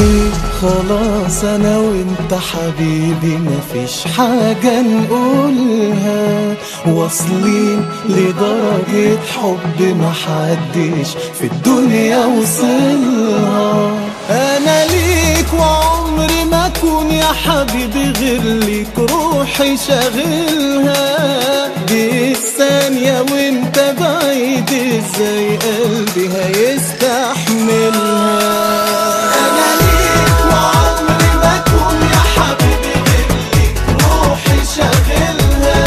ايه خلاص انا وانت حبيبي مفيش حاجة نقولها، واصلين لدرجة حب محدش في الدنيا وصلها. انا ليك وعمري ما اكون يا حبيبي غير ليك، روحي شاغلها دي الثانية وانت بعيد ازاي قلبي هيستحملها. انا ليك وعمري ما اكون يا حبيبي غير ليك، روحي شاغلها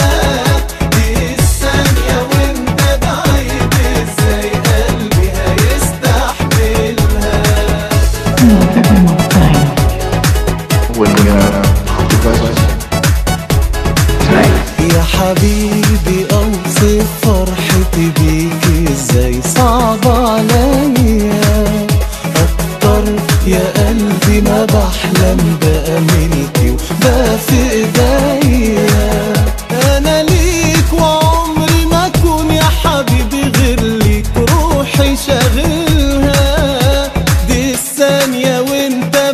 دي الثانية وانت بعيد ازاي قلبي هيستحملها. يا حبيبي اوصف فرحتي بيك ازاي، صعب عليا اكتر يا قلبي ما بحلم بقى ملكي وبقى في ايديا. انا ليك وعمري ما اكون يا حبيبي غير ليك، روحي شاغلها دي الثانية وانت